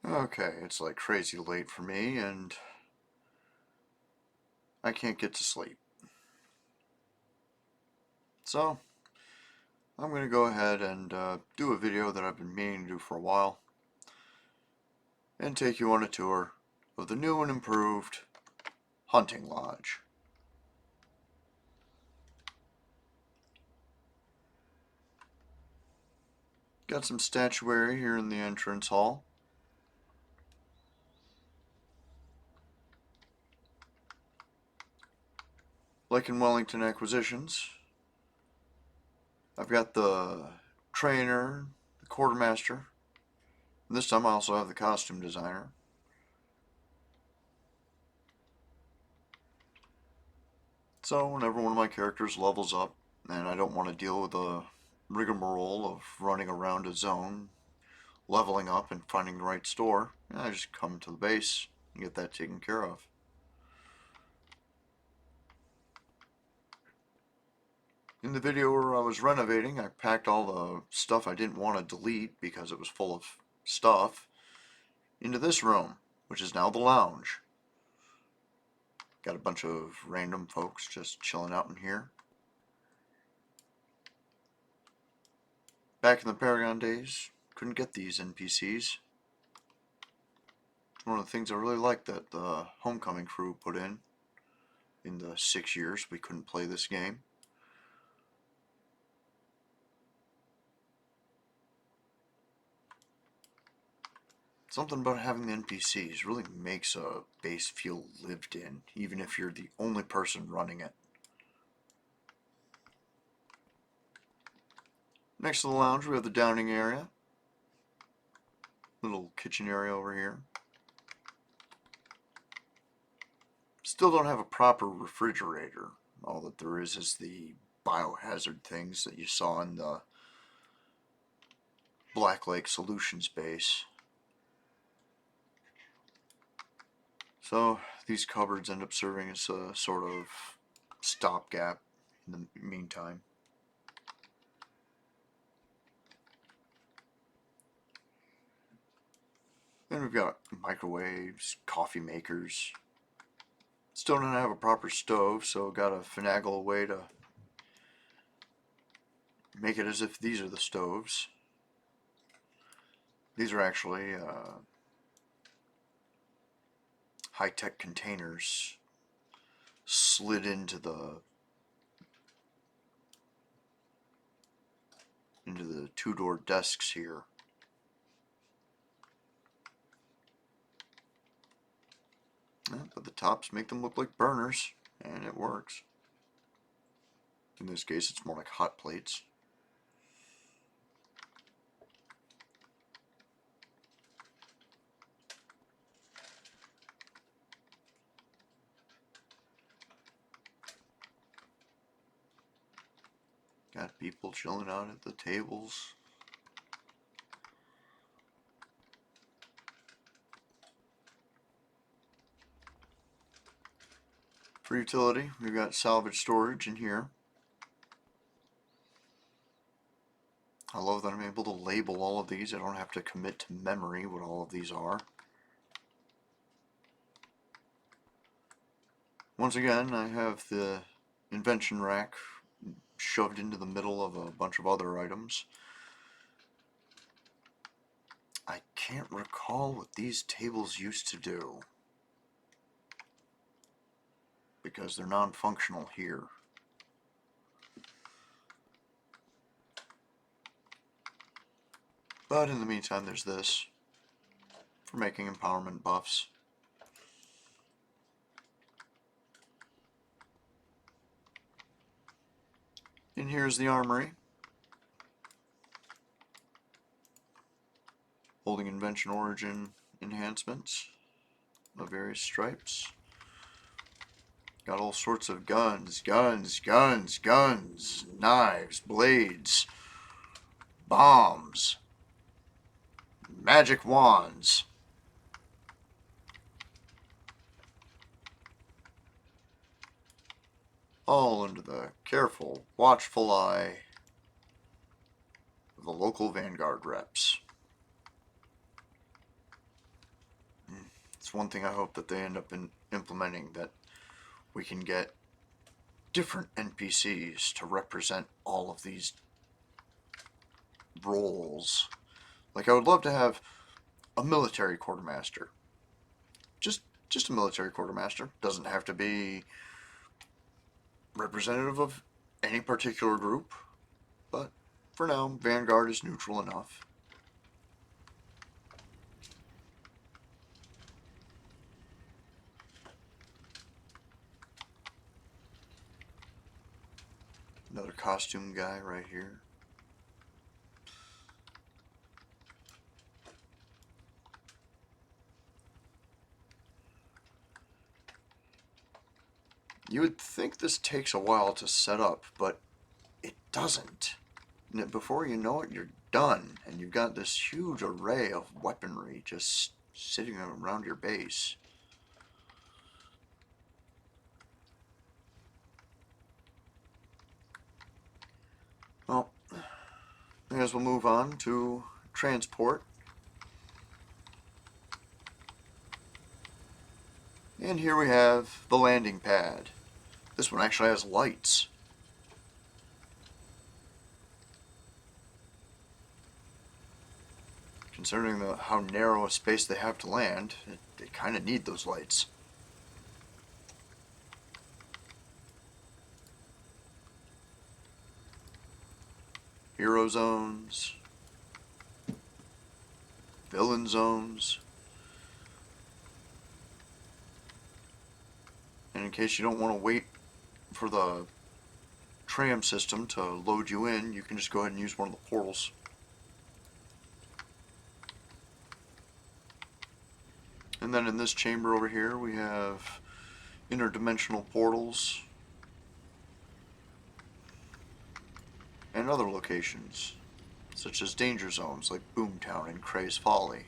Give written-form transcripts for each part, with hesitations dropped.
Okay, it's like crazy late for me and I can't get to sleep. So, I'm going to go ahead and do a video that I've been meaning to do for a while and take you on a tour of the new and improved hunting lodge. Got some statuary here in the entrance hall. Like in Wellington Acquisitions, I've got the trainer, the quartermaster, and this time I also have the costume designer. So whenever one of my characters levels up and I don't want to deal with the rigmarole of running around a zone, leveling up and finding the right store, I just come to the base and get that taken care of. In the video where I was renovating, I packed all the stuff I didn't want to delete because it was full of stuff into this room, which is now the lounge. Got a bunch of random folks just chilling out in here. Back in the Paragon days, couldn't get these NPCs. It's one of the things I really liked that the Homecoming crew put in the 6 years we couldn't play this game. Something about having the NPCs really makes a base feel lived in, even if you're the only person running it. Next to the lounge we have the dining area. Little kitchen area over here. Still don't have a proper refrigerator. All that there is the biohazard things that you saw in the Black Lake Solutions base. So these cupboards end up serving as a sort of stopgap in the meantime. Then we've got microwaves, coffee makers. Still don't have a proper stove, so got to finagle a way to make it as if these are the stoves. These are actually high-tech containers slid into the two-door desks here. But the tops make them look like burners, and it works. In this case, it's more like hot plates. Got people chilling out at the tables. For utility, we've got salvage storage in here. I love that I'm able to label all of these. I don't have to commit to memory what all of these are. Once again, I have the invention rack shoved into the middle of a bunch of other items. I can't recall what these tables used to do, because they're non-functional here. But in the meantime, there's this for making empowerment buffs. And here's the armory, holding invention origin enhancements of various stripes. Got all sorts of guns, knives, blades, bombs, magic wands. All under the careful, watchful eye of the local Vanguard reps. one thing I hope that they end up implementing, that we can get different NPCs to represent all of these roles. Like, I would love to have a military quartermaster. Just a military quartermaster. Doesn't have to be representative of any particular group, but for now, Vanguard is neutral enough. Another costume guy right here. You would think this takes a while to set up, but it doesn't. And before you know it, you're done, and you've got this huge array of weaponry just sitting around your base. Well, I guess we'll move on to transport. And here we have the landing pad. This one actually has lights. Considering how narrow a space they have to land, they kind of need those lights. Hero zones. Villain zones. And in case you don't want to wait for the tram system to load you in, you can just go ahead and use one of the portals. And then in this chamber over here, we have interdimensional portals and other locations, such as danger zones like Boomtown and Cray's Folly.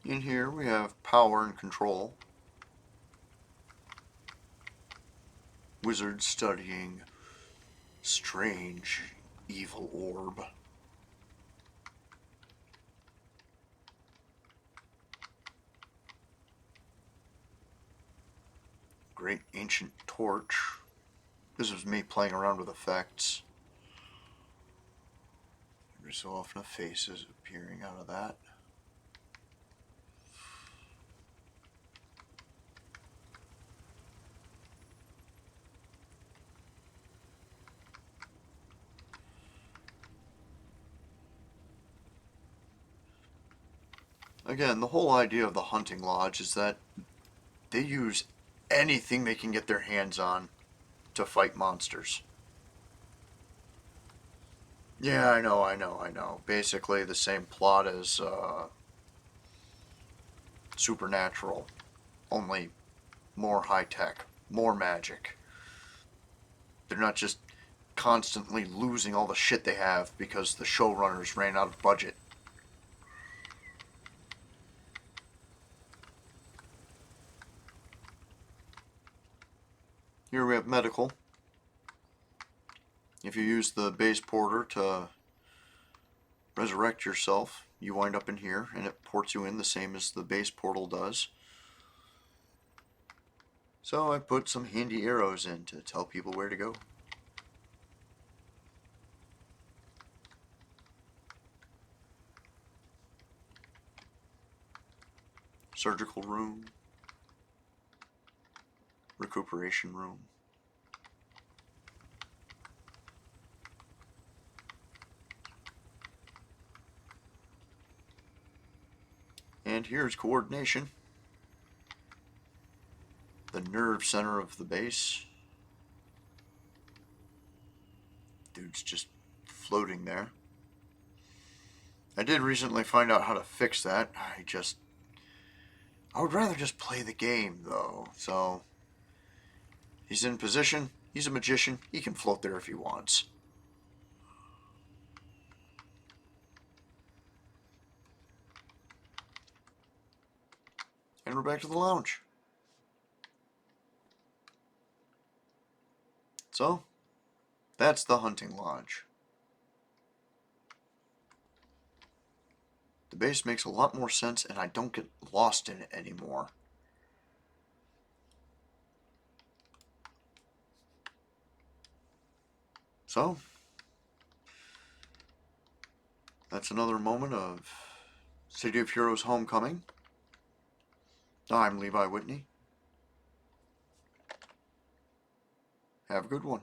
In here we have power and control. Wizards studying strange evil orb. Great ancient torch. This was me playing around with effects. Every so often a face is appearing out of that. Again, the whole idea of the hunting lodge is that they use anything they can get their hands on to fight monsters. Yeah, I know. Basically the same plot as Supernatural, only more high-tech, more magic. They're not just constantly losing all the shit they have because the showrunners ran out of budget. Here we have medical. If you use the base porter to resurrect yourself, you wind up in here, and it ports you in the same as the base portal does. So I put some handy arrows in to tell people where to go. Surgical room. Recuperation room. And here's coordination. The nerve center of the base. Dude's just floating there. I did recently find out how to fix that. I would rather just play the game, though. So, he's in position. He's a magician. He can float there if he wants. And we're back to the lounge. So, That's the hunting lodge. The base makes a lot more sense, and I don't get lost in it anymore. So, that's another moment of City of Heroes Homecoming. I'm Levi Whitney. Have a good one.